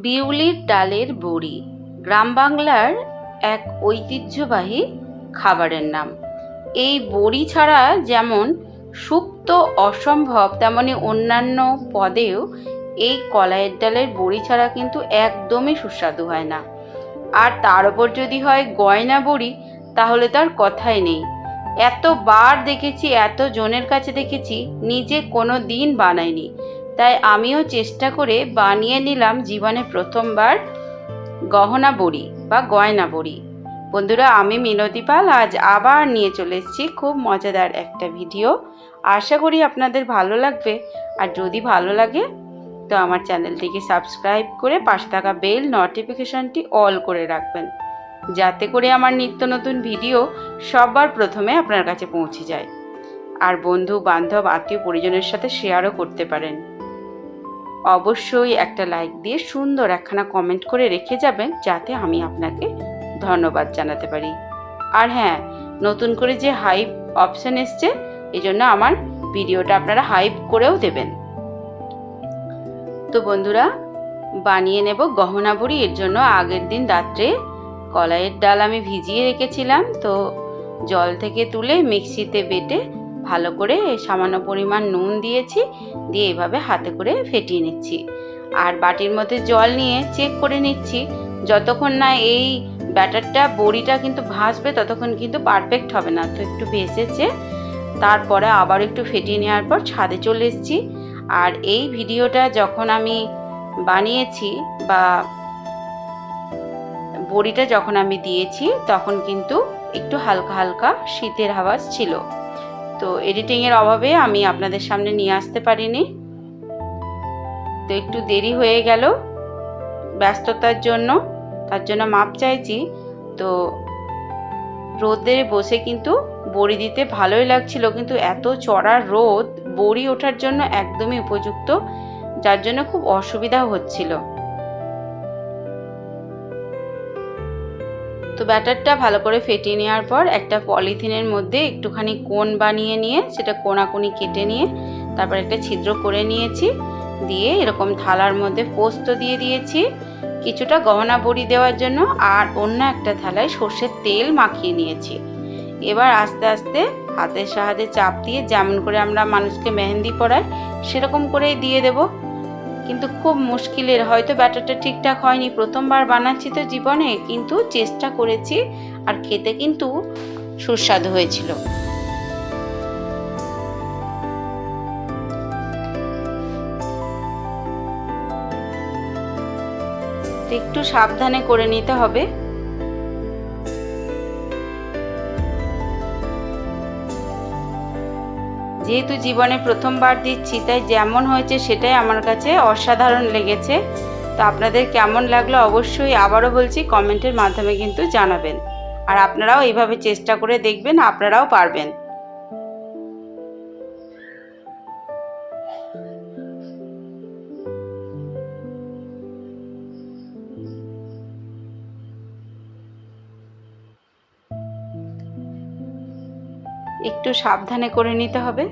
বিউলির ডালের বড়ি গ্রাম বাংলার এক ঐতিহ্যবাহী খাবারের নাম। এই বড়ি ছাড়া যেমন শুক্ত অসম্ভব, তেমনি অন্যান্য পদেও এই কলাইয়ের ডালের বড়ি ছাড়া কিন্তু একদমই সুস্বাদু হয় না। আর তার ওপর যদি হয় গয়না বড়ি, তাহলে তার কথাই নেই। এতবার দেখেছি, এত জনের কাছে দেখেছি, নিজে কোনো দিন বানাইনি। তাই আমিও চেষ্টা করে বানিয়ে নিলাম জীবনে প্রথমবার গহনা বড়ি বা গয়না বড়ি। বন্ধুরা, আমি মিনতি পাল আজ আবার নিয়ে চলে এসেছি খুব মজাদার একটা ভিডিও। আশা করি আপনাদের ভালো লাগবে। আর যদি ভালো লাগে তো আমার চ্যানেলটিকে সাবস্ক্রাইব করে পাশে থাকা বেল নোটিফিকেশনটি অল করে রাখবেন, যাতে করে আমার নিত্য নতুন ভিডিও সবার প্রথমে আপনার কাছে পৌঁছে যায়। আর বন্ধু বান্ধব আত্মীয় পরিজনের সাথে শেয়ারও করতে পারেন। অবশ্যই একটা লাইক দিয়ে সুন্দর একখানা কমেন্ট করে রেখে যাবেন, যাতে আমি আপনাকে ধন্যবাদ জানাতে পারি। আর হ্যাঁ, নতুন করে যে হাইপ অপশন এসছে, এই জন্য আমার ভিডিওটা আপনারা হাইপ করেও দেবেন। তো বন্ধুরা, বানিয়ে নেব গহনা বড়ি। এর জন্য আগের দিন রাত্রে কলাইয়ের ডাল আমি ভিজিয়ে রেখেছিলাম। তো জল থেকে তুলে মিক্সিতে বেটে ভালো করে সামান্য পরিমাণ নুন দিয়েছি, দিয়ে এভাবে হাতে করে ফেটিয়ে নিচ্ছি। আর বাটির মধ্যে জল নিয়ে চেক করে নিচ্ছি, যতক্ষণ না এই ব্যাটারটা বড়িটা কিন্তু ভাসবে ততক্ষণ কিন্তু পারফেক্ট হবে না। তো একটু ভেসেছে, তারপরে আবার একটু ফেটিয়ে নেওয়ার পর ছাদে চলে এসেছি। আর এই ভিডিওটা যখন আমি বানিয়েছি বা বড়িটা যখন আমি দিয়েছি, তখন কিন্তু একটু হালকা হালকা শীতের আওয়াজ ছিল। তো এডিটিংয়ের অভাবে আমি আপনাদের সামনে নিয়ে আসতে পারিনি। তো একটু দেরি হয়ে গেল ব্যস্ততার জন্য, তার জন্য মাপ চাইছি। তো রোদে বসে কিন্তু বড়ি দিতে ভালোই লাগছিল, কিন্তু এত চড়া রোদ বড়ি ওঠার জন্য একদমই উপযুক্ত, যার জন্য খুব অসুবিধা হচ্ছিল। তো ব্যাটারটা ভালো করে ফেটিয়ে নেওয়ার পর একটা পলিথিনের মধ্যে একটুখানি কোণ বানিয়ে নিয়ে সেটা কোনাকুনি কেটে নিয়ে তারপর একটা ছিদ্র করে নিয়েছি। দিয়ে এরকম থালার মধ্যে পোস্ত দিয়ে দিয়েছি কিছুটা গহনা বড়ি দেওয়ার জন্য, আর অন্য একটা থালায় সর্ষের তেল মাখিয়ে নিয়েছি। এবার আস্তে আস্তে হাতের সাহায্যে চাপ দিয়ে, যেমন করে আমরা মানুষকে মেহেন্দি পরাই সেরকম করেই দিয়ে দেব। কিন্তু খুব মুশকিলের, হয়তো ব্যাটারটা ঠিকঠাক হয়নি, প্রথমবার বানাচ্ছি তো জীবনে, কিন্তু চেষ্টা করেছি আর খেতে কিন্তু সুস্বাদু হয়েছিল। একটু সাবধানে করে নিতে হবে। যেহেতু জীবনে প্রথমবার দিচ্ছি, তাই যেমন হয়েছে সেটাই আমার কাছে অসাধারণ লেগেছে। তো আপনাদের কেমন লাগলো অবশ্যই আবারও বলছি কমেন্টের মাধ্যমে কিন্তু জানাবেন। আর আপনারাও এইভাবে চেষ্টা করে দেখবেন, আপনারাও পারবেন। একটু সাবধানে করে নিতে হবে।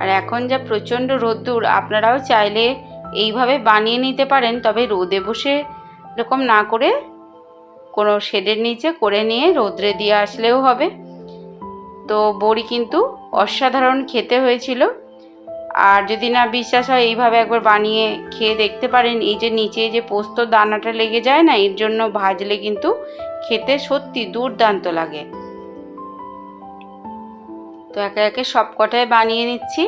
আর এখন যা প্রচণ্ড রোদ্দুর, আপনারাও চাইলে এইভাবে বানিয়ে নিতে পারেন, তবে রোদে বসে এরকম না করে কোনো শেডের নিচে করে নিয়ে রোদ্রে দিয়ে আসলেও হবে। তো বড়ি কিন্তু অসাধারণ খেতে হয়েছিল। আর যদি না বিশ্বাস হয়, এইভাবে একবার বানিয়ে খেয়ে দেখতে পারেন। এই যে নিচে যে পোস্তর দানাটা লেগে যায় না, এর জন্য ভাজলে কিন্তু খেতে সত্যি দুর্দান্ত লাগে। তো একে একে সব কটাই বানিয়ে নিচ্ছি।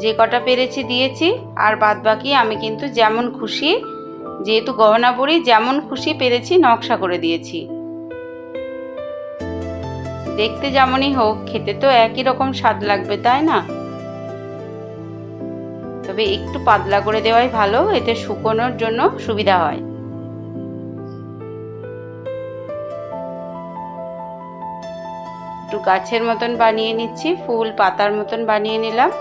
যে কটা পেরেছি দিয়েছি, আর বাদ বাকি আমি কিন্তু যেমন খুশি যেহেতু গহনা বড়ি যেমন খুশি পেরেছি নকশা করে দিয়েছি। দেখতে যেমনই হোক, খেতে তো একই রকম স্বাদ লাগবে, তাই না? তবে একটু পাতলা করে দেওয়াই ভালো, এতে শুকোনোর জন্য সুবিধা হয়। একটু গাছের মতন বানিয়ে নিচ্ছি, ফুল পাতার মতন বানিয়ে নিলাম।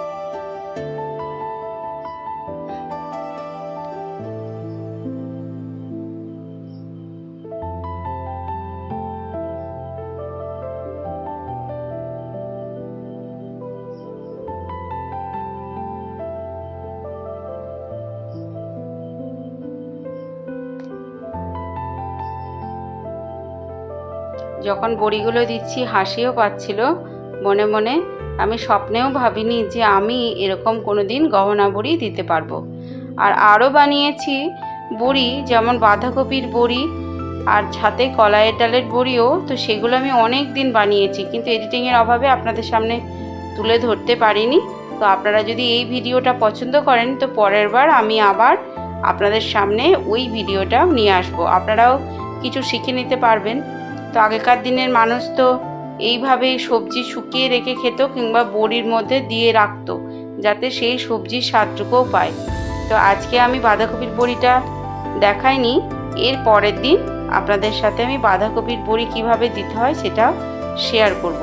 যখন বড়িগুলো দিচ্ছি হাসিও পাচ্ছিল মনে মনে। আমি স্বপ্নেও ভাবিনি যে আমি এরকম কোনোদিন গহনা বড়ি দিতে পারবো। আর আরও বানিয়েছি বড়ি, যেমন বাঁধাকপির বড়ি আর সাথে কলাইয়ের ডালের বড়িও। তো সেগুলো আমি অনেক দিন বানিয়েছি, কিন্তু এডিটিংয়ের অভাবে আপনাদের সামনে তুলে ধরতে পারিনি। তো আপনারা যদি এই ভিডিওটা পছন্দ করেন তো পরের বার আমি আবার আপনাদের সামনে ওই ভিডিওটা নিয়ে আসবো, আপনারাও কিছু শিখে নিতে পারবেন। তো আগেকার দিনের মানুষ তো এইভাবেই সবজি শুকিয়ে রেখে খেত, কিংবা বড়ির মধ্যে দিয়ে রাখতো যাতে সেই সবজির স্বাদটুকুও পায়। তো আজকে আমি বাঁধাকপির বড়িটা দেখাইনি, এর পরের দিন আপনাদের সাথে আমি বাঁধাকপির বড়ি কিভাবে দিতে হয় সেটাও শেয়ার করব।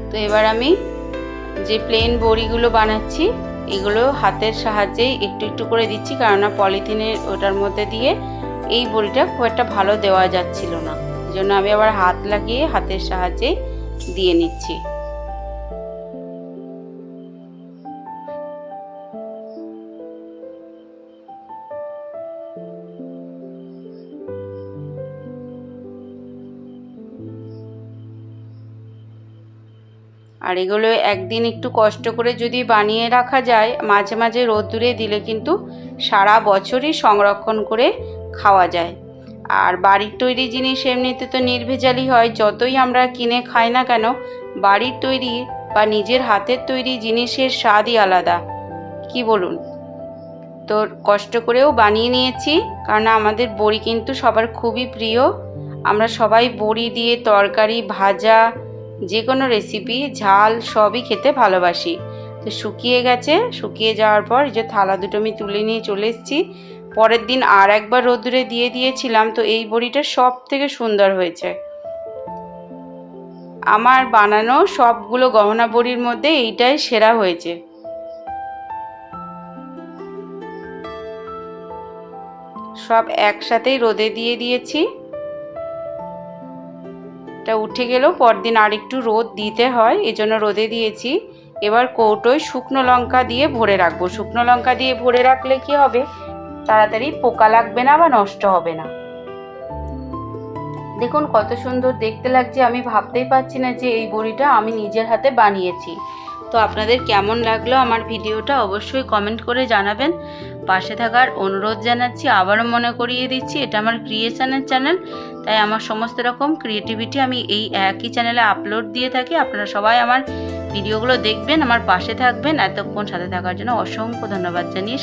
তো এবার আমি যে প্লেন বড়িগুলো বানাচ্ছি এগুলো হাতের সাহায্যেই একটু একটু করে দিচ্ছি, কেননা পলিথিনের ওটার মধ্যে দিয়ে এই বড়িটা খুব একটা ভালো দেওয়া যাচ্ছিল না, এই জন্য আমি আবার হাত লাগিয়ে হাতের সাহায্যে দিয়ে নিচ্ছি। আর এগুলো একদিন একটু কষ্ট করে যদি বানিয়ে রাখা যায়, মাঝে মাঝে রোদ্দুরে দিলে কিন্তু সারা বছরই সংরক্ষণ করে খাওয়া যায়। আর বাড়ির তৈরি জিনিস এমনিতে তো নির্ভেজালি হয়, যতই আমরা কিনে খাই না কেন বাড়ির তৈরি বা নিজের হাতের তৈরি জিনিসের স্বাদই আলাদা, কি বলুন? তো কষ্ট করেও বানিয়ে নিয়েছি, কারণ আমাদের বড়ি কিন্তু সবার খুবই প্রিয়। আমরা সবাই বড়ি দিয়ে তরকারি, ভাজা, যে কোনো রেসিপি, ঝাল সবই খেতে ভালোবাসি। তো শুকিয়ে গেছে, শুকিয়ে যাওয়ার পর এই যে থালা দুটো আমি তুলে নিয়ে চলে এসেছি। পরের দিন আর একবার রোদ্দুরে দিয়ে দিয়েছিলাম, তো এই বড়িটা সব থেকে সুন্দর হয়েছে। আমার বানানো সবগুলো গহনা বড়ির মধ্যে এইটাই সেরা হয়েছে। সব একসাথেই রোদে দিয়ে দিয়েছি। এটা উঠে গেলেও পরদিন আর একটু রোদ দিতে হয়, এজন্য রোদে দিয়েছি। এবার কৌটোয় শুকনো লঙ্কা দিয়ে ভরে রাখবো। শুকনো লঙ্কা দিয়ে ভরে রাখলে কি হবে, তাড়াতাড়ি পোকা লাগবে না বা নষ্ট হবে না। দেখুন কত সুন্দর দেখতে লাগছে, আমি ভাবতেই পারছি না যে এই বড়িটা আমি নিজের হাতে বানিয়েছি। তো আপনাদের কেমন লাগলো আমার ভিডিওটা অবশ্যই কমেন্ট করে জানাবেন। পাশে থাকার অনুরোধ জানাচ্ছি। আবারও মনে করিয়ে দিচ্ছি এটা আমার ক্রিয়েশনের চ্যানেল, তাই আমার সমস্ত রকম ক্রিয়েটিভিটি আমি এই একই চ্যানেলে আপলোড দিয়ে থাকি। আপনারা সবাই আমার ভিডিওগুলো দেখবেন, আমার পাশে থাকবেন। এতক্ষণ সাথে থাকার জন্য অসংখ্য ধন্যবাদ জানিয়ে